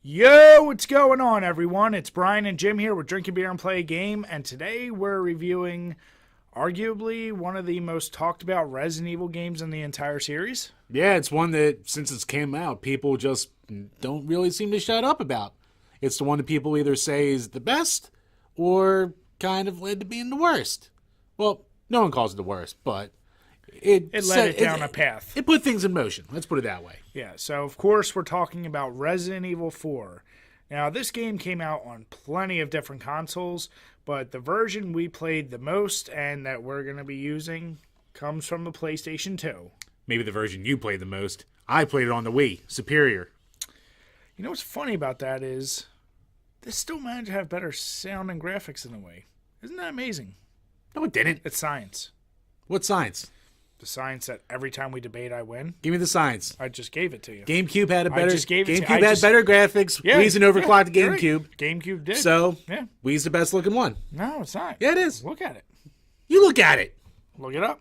Yo, what's going on, everyone? It's Brian and Jim here with Drink a Beer and Play a Game, and today we're reviewing arguably one of the most talked about Resident Evil games in the entire series. Yeah, it's one that, since it came out, people just don't really seem to shut up about. It's the one that people either say is the best or kind of led to being the worst. Well, no one calls it the worst, but it led it down a path. It put things in motion. Let's put it that way. Yeah, so of course we're talking about Resident Evil 4. Now, this game came out on plenty of different consoles, but the version we played the most and that we're going to be using comes from the PlayStation 2. Maybe the version you played the most. I played it on the Wii. Superior. You know what's funny about that is this still managed to have better sound and graphics in a way. Isn't that amazing? No, it didn't. It's science. What science? The science that every time we debate, I win. Give me the science. I just gave it to you. GameCube had a better. I just gave it to you. GameCube had better graphics. Yeah, Wii's an overclocked yeah, GameCube. Right. GameCube did. So yeah, Wii's the best looking one. No, it's not. Yeah, it is. Look at it. You look at it. Look it up.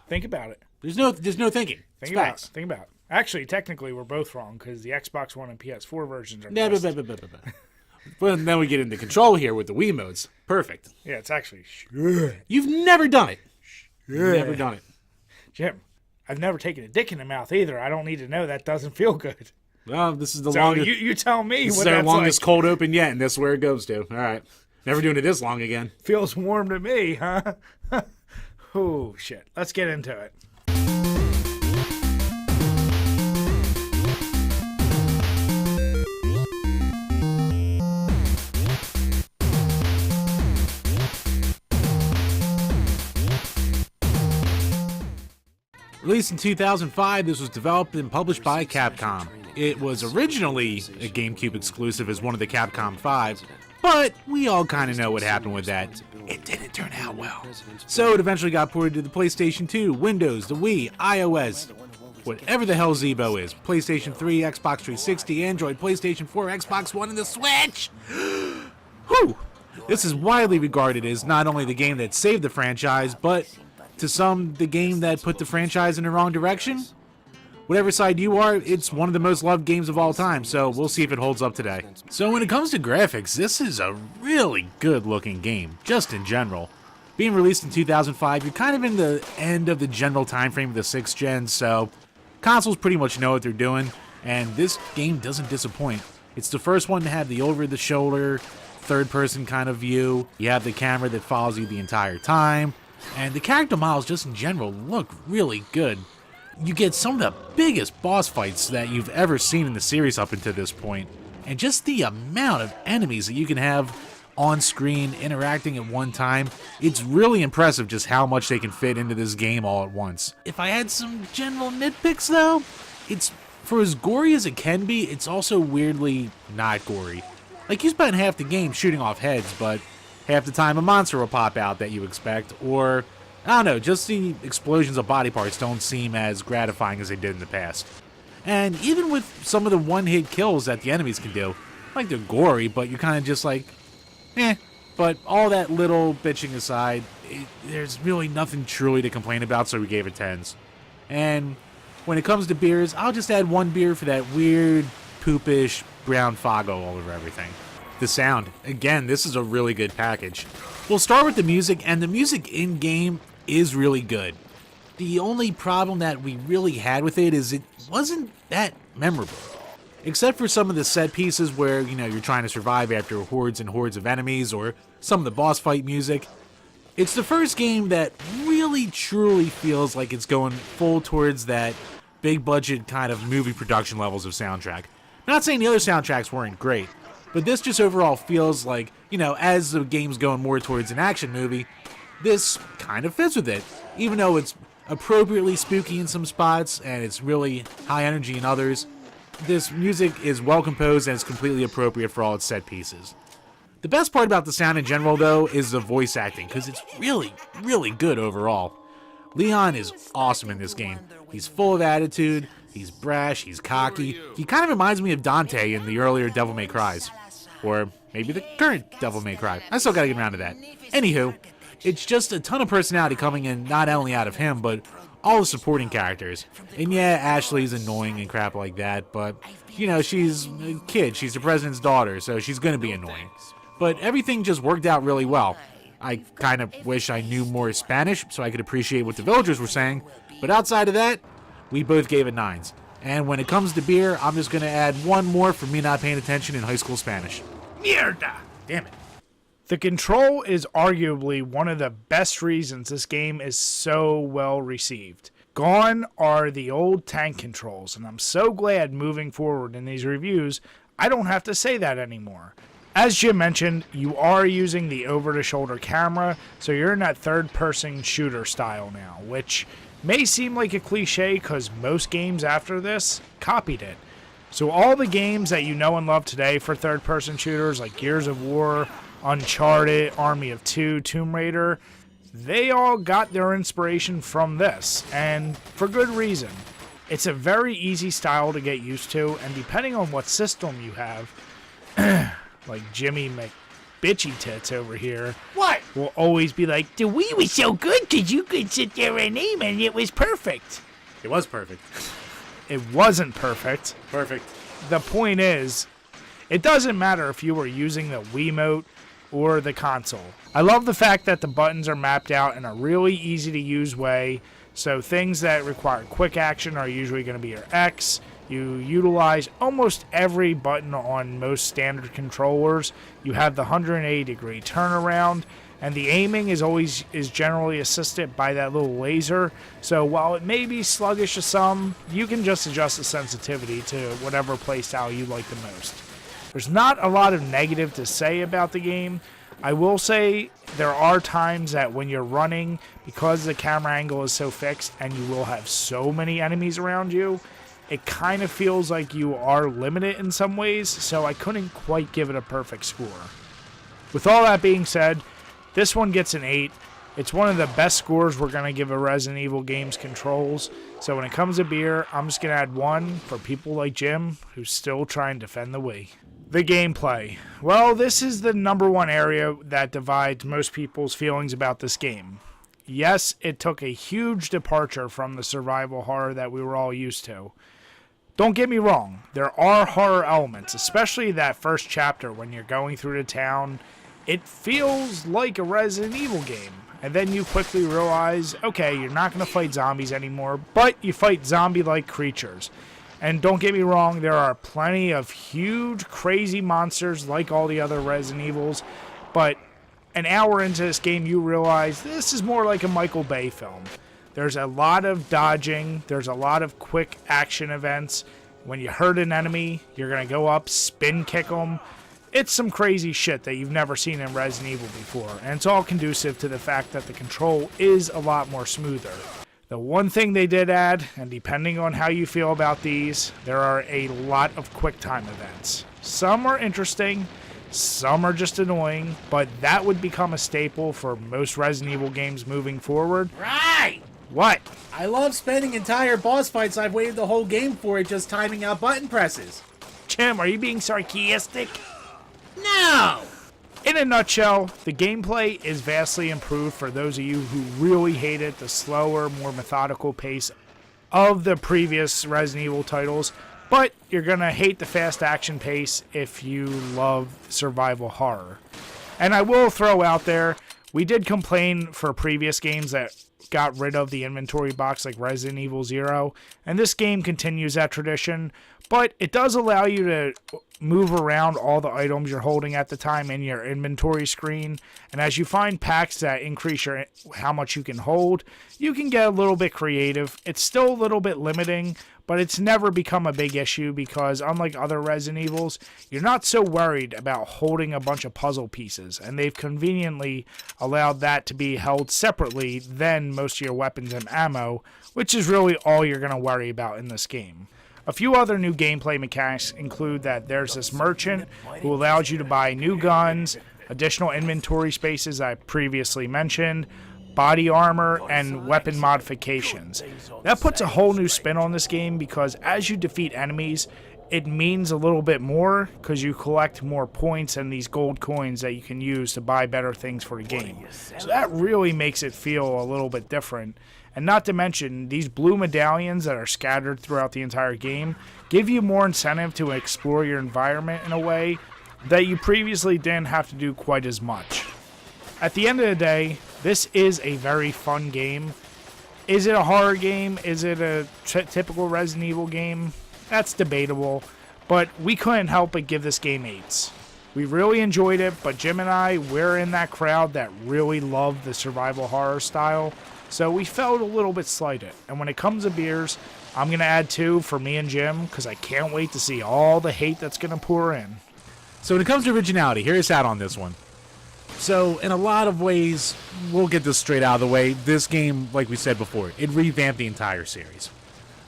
Think about it. There's no thinking. Think about it. Think about it. Actually, technically, we're both wrong because the Xbox One and PS4 versions are best. Well, then we get into control here with the Wii modes. Perfect. Yeah, it's actually You've never done it. You've never done it. Jim, I've never taken a dick in the mouth either. I don't need to know. That doesn't feel good. Well, this is the So longest. you tell me This what is our that's longest like. cold open yet, and that's where it goes to. All right. Never doing it this long again. Feels warm to me, huh? Oh, shit. Let's get into it. Released in 2005, this was developed and published by Capcom. It was originally a GameCube exclusive as one of the Capcom 5, but we all kind of know what happened with that. It didn't turn out well. So it eventually got ported to the PlayStation 2, Windows, the Wii, iOS, whatever the hell Zeebo is, PlayStation 3, Xbox 360, Android, PlayStation 4, Xbox One, and the Switch! Whew! This is widely regarded as not only the game that saved the franchise, but to some, the game that put the franchise in the wrong direction. Whatever side you are, it's one of the most loved games of all time, so we'll see if it holds up today. So when it comes to graphics, this is a really good looking game, just in general. Being released in 2005, you're kind of in the end of the general time frame of the 6th gen, so consoles pretty much know what they're doing, and this game doesn't disappoint. It's the first one to have the over-the-shoulder, third-person kind of view. You have the camera that follows you the entire time, and the character models just in general look really good. You get some of the biggest boss fights that you've ever seen in the series up until this point, and just the amount of enemies that you can have on screen interacting at one time, it's really impressive just how much they can fit into this game all at once. If I had some general nitpicks though, it's for as gory as it can be, it's also weirdly not gory. Like, you spend half the game shooting off heads, but half the time a monster will pop out that you expect, or I don't know, just the explosions of body parts don't seem as gratifying as they did in the past. And even with some of the one-hit kills that the enemies can do, like, they're gory, but you're kind of just like, eh. But all that little bitching aside, there's really nothing truly to complain about, so we gave it 10s. And when it comes to beers, I'll just add one beer for that weird, poopish brown Fago all over everything. The sound, again, this is a really good package. We'll start with the music, and the music in-game is really good. The only problem that we really had with it is it wasn't that memorable. Except for some of the set pieces where, you know, you're trying to survive after hordes and hordes of enemies, or some of the boss fight music. It's the first game that really truly feels like it's going full towards that big budget kind of movie production levels of soundtrack. Not saying the other soundtracks weren't great, but this just overall feels like, you know, as the game's going more towards an action movie, this kind of fits with it. Even though it's appropriately spooky in some spots and it's really high energy in others, this music is well composed and it's completely appropriate for all its set pieces. The best part about the sound in general, though, is the voice acting, because it's really, really good overall. Leon is awesome in this game. He's full of attitude, he's brash, he's cocky. He kind of reminds me of Dante in the earlier Devil May Cries. Or maybe the current Devil May Cry. I still gotta get around to that. Anywho, it's just a ton of personality coming in not only out of him, but all the supporting characters. And yeah, Ashley's annoying and crap like that, but You know, she's a kid. She's the president's daughter, so she's going to be annoying. But everything just worked out really well. I kind of wish I knew more Spanish so I could appreciate what the villagers were saying. But outside of that, we both gave it 9s. And when it comes to beer, I'm just going to add 1 more for me not paying attention in high school Spanish. Mierda! Damn it. The control is arguably one of the best reasons this game is so well received. Gone are the old tank controls, and I'm so glad moving forward in these reviews, I don't have to say that anymore. As Jim mentioned, you are using the over-the-shoulder camera, so you're in that third-person shooter style now, which may seem like a cliche because most games after this copied it. So all the games that you know and love today for third-person shooters like Gears of War, Uncharted, Army of Two, Tomb Raider, they all got their inspiration from this, and for good reason. It's a very easy style to get used to, and depending on what system you have, like Jimmy McBitchy Tits over here, What? will always be like, the Wii was so good because you could sit there and aim and it was perfect. It was perfect. It wasn't perfect. Perfect. The point is, it doesn't matter if you were using the Wiimote or the console. I love the fact that the buttons are mapped out in a really easy to use way, so things that require quick action are usually going to be your X. You utilize almost every button on most standard controllers. You have the 180 degree turnaround, and the aiming is generally assisted by that little laser. So while it may be sluggish to some, you can just adjust the sensitivity to whatever playstyle you like the most. There's not a lot of negative to say about the game. I will say there are times that when you're running, because the camera angle is so fixed and you will have so many enemies around you, it kind of feels like you are limited in some ways, so I couldn't quite give it a perfect score. With all that being said, this one gets an 8. It's one of the best scores we're going to give a Resident Evil game's controls, so when it comes to beer, I'm just going to add 1 for people like Jim who's still trying to defend the Wii. The gameplay. Well, this is the #1 area that divides most people's feelings about this game. Yes, it took a huge departure from the survival horror that we were all used to. Don't get me wrong, there are horror elements, especially that first chapter when you're going through the town. It feels like a Resident Evil game. And then you quickly realize, okay, you're not going to fight zombies anymore, but you fight zombie-like creatures. And don't get me wrong, there are plenty of huge, crazy monsters like all the other Resident Evils, but an hour into this game, you realize this is more like a Michael Bay film. There's a lot of dodging, there's a lot of quick action events. When you hurt an enemy, you're going to go up, spin kick them. It's some crazy shit that you've never seen in Resident Evil before, and it's all conducive to the fact that the control is a lot more smoother. The one thing they did add, and depending on how you feel about these, there are a lot of quick time events. Some are interesting, some are just annoying, but that would become a staple for most Resident Evil games moving forward. Right! What? I love spending entire boss fights I've waited the whole game for it just timing out button presses. Jim, are you being sarcastic? No! In a nutshell, the gameplay is vastly improved for those of you who really hated the slower, more methodical pace of the previous Resident Evil titles, but you're going to hate the fast action pace if you love survival horror. And I will throw out there, we did complain for previous games that got rid of the inventory box like Resident Evil 0, and this game continues that tradition, but it does allow you to move around all the items you're holding at the time in your inventory screen, and as you find packs that increase how much you can hold, you can get a little bit creative. It's still a little bit limiting, but it's never become a big issue because unlike other Resident Evils, you're not so worried about holding a bunch of puzzle pieces, and they've conveniently allowed that to be held separately than most of your weapons and ammo, which is really all you're going to worry about in this game. A few other new gameplay mechanics include that there's this merchant who allows you to buy new guns, additional inventory spaces I previously mentioned, body armor, and weapon modifications. That puts a whole new spin on this game because as you defeat enemies, it means a little bit more because you collect more points and these gold coins that you can use to buy better things for the game. So that really makes it feel a little bit different. And not to mention, these blue medallions that are scattered throughout the entire game give you more incentive to explore your environment in a way that you previously didn't have to do quite as much. At the end of the day, this is a very fun game. Is it a horror game? Is it a typical Resident Evil game? That's debatable, but we couldn't help but give this game 8s. We really enjoyed it, but Jim and I, we're in that crowd that really loved the survival horror style, so we felt a little bit slighted. And when it comes to beers, I'm going to add 2 for me and Jim, because I can't wait to see all the hate that's going to pour in. So when it comes to originality, here's out on this one. So in a lot of ways, we'll get this straight out of the way. This game, like we said before, it revamped the entire series.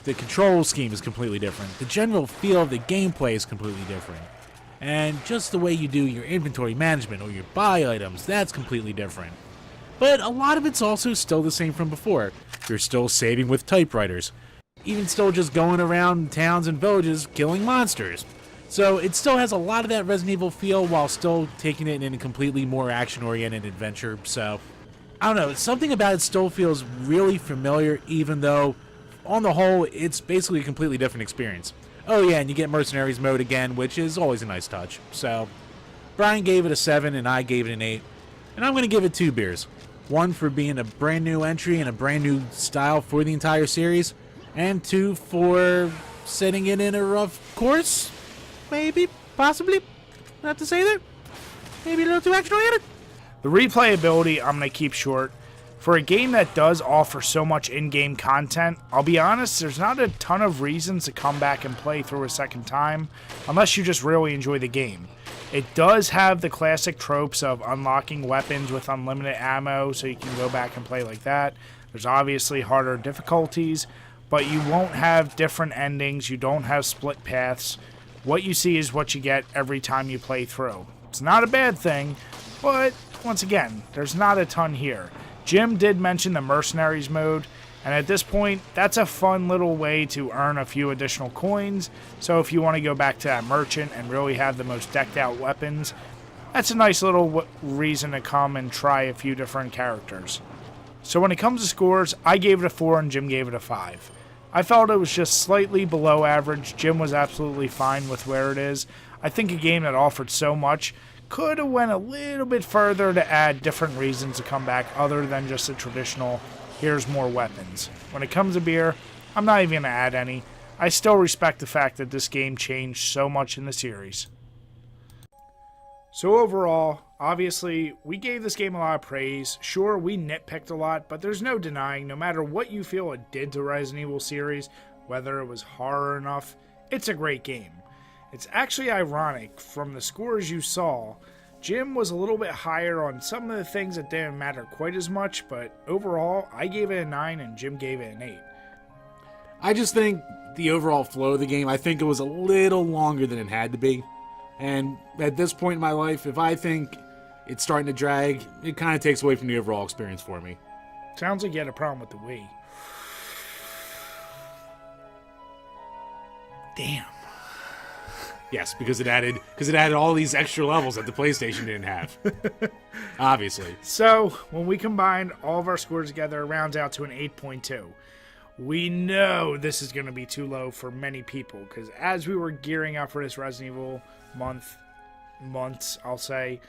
The control scheme is completely different. The general feel of the gameplay is completely different. And just the way you do your inventory management or your buy items, that's completely different. But a lot of it's also still the same from before. You're still saving with typewriters. Even still just going around towns and villages killing monsters. So it still has a lot of that Resident Evil feel while still taking it in a completely more action-oriented adventure. So, I don't know, something about it still feels really familiar, even though, on the whole, it's basically a completely different experience. Oh yeah, and you get Mercenaries mode again, which is always a nice touch. So, Brian gave it a 7 and I gave it an 8. And I'm going to give it 2 beers. 1 for being a brand new entry and a brand new style for the entire series, and 2 for setting it in a rough course. Maybe, possibly, not to say that. Maybe a little too action-oriented. The replayability I'm going to keep short. For a game that does offer so much in-game content, I'll be honest, there's not a ton of reasons to come back and play through a second time, unless you just really enjoy the game. It does have the classic tropes of unlocking weapons with unlimited ammo, so you can go back and play like that. There's obviously harder difficulties, but you won't have different endings, you don't have split paths. What you see is what you get every time you play through. It's not a bad thing, but once again, there's not a ton here. Jim did mention the Mercenaries mode, and at this point, that's a fun little way to earn a few additional coins, so if you want to go back to that merchant and really have the most decked out weapons, that's a nice little reason to come and try a few different characters. So when it comes to scores, I gave it a 4 and Jim gave it a 5. I felt it was just slightly below average. Jim was absolutely fine with where it is. I think a game that offered so much could have went a little bit further to add different reasons to come back other than just a traditional, here's more weapons. When it comes to beer, I'm not even going to add any. I still respect the fact that this game changed so much in the series. So overall, obviously, we gave this game a lot of praise. Sure, we nitpicked a lot, but there's no denying, no matter what you feel it did to Resident Evil series, whether it was horror enough, it's a great game. It's actually ironic, from the scores you saw, Jim was a little bit higher on some of the things that didn't matter quite as much, but overall, I gave it a 9 and Jim gave it an 8. I just think the overall flow of the game, I think it was a little longer than it had to be. And at this point in my life, if I think it's starting to drag, it kind of takes away from the overall experience for me. Sounds like you had a problem with the Wii. Damn. Yes, because it added all these extra levels that the PlayStation didn't have. Obviously. So, when we combined all of our scores together, it rounds out to an 8.2. We know this is going to be too low for many people, because as we were gearing up for this Resident Evil months, I'll say,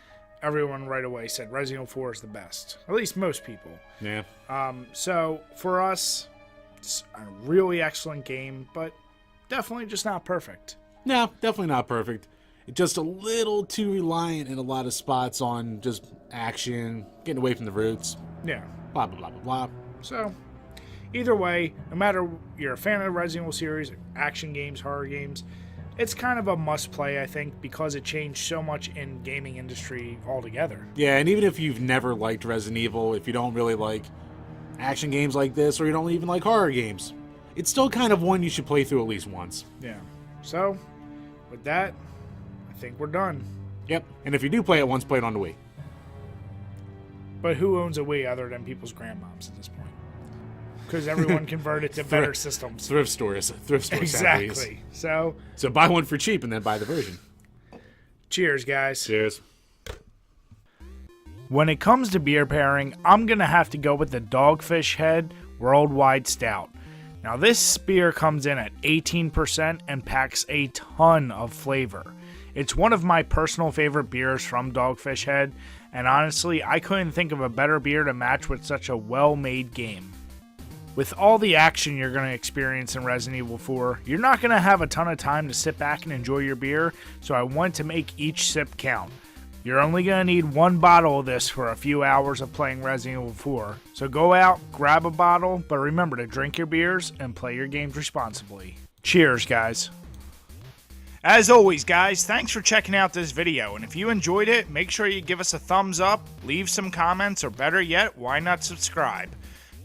everyone right away said Resident Evil 4 is the best. At least most people. Yeah. So, for us, it's a really excellent game, but definitely just not perfect. No, definitely not perfect. It's just a little too reliant in a lot of spots on just action, getting away from the roots. Yeah. Blah, blah, blah, blah, blah. So, either way, no matter you're a fan of the Resident Evil series, action games, horror games, it's kind of a must-play, I think, because it changed so much in gaming industry altogether. Yeah, and even if you've never liked Resident Evil, if you don't really like action games like this, or you don't even like horror games, it's still kind of one you should play through at least once. Yeah. So, with that, I think we're done. Yep, and if you do play it once, play it on the Wii. But who owns a Wii other than people's grandmoms at this point? Because everyone converted to better systems. Thrift stores. Exactly. So buy one for cheap and then buy the version. Cheers, guys. Cheers. When it comes to beer pairing, I'm going to have to go with the Dogfish Head Worldwide Stout. Now this beer comes in at 18% and packs a ton of flavor. It's one of my personal favorite beers from Dogfish Head, and honestly, I couldn't think of a better beer to match with such a well-made game. With all the action you're going to experience in Resident Evil 4, you're not going to have a ton of time to sit back and enjoy your beer, so I want to make each sip count. You're only going to need one bottle of this for a few hours of playing Resident Evil 4, so go out, grab a bottle, but remember to drink your beers and play your games responsibly. Cheers, guys. As always, guys, thanks for checking out this video, and if you enjoyed it, make sure you give us a thumbs up, leave some comments, or better yet, why not subscribe?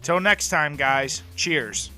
Till next time, guys, cheers.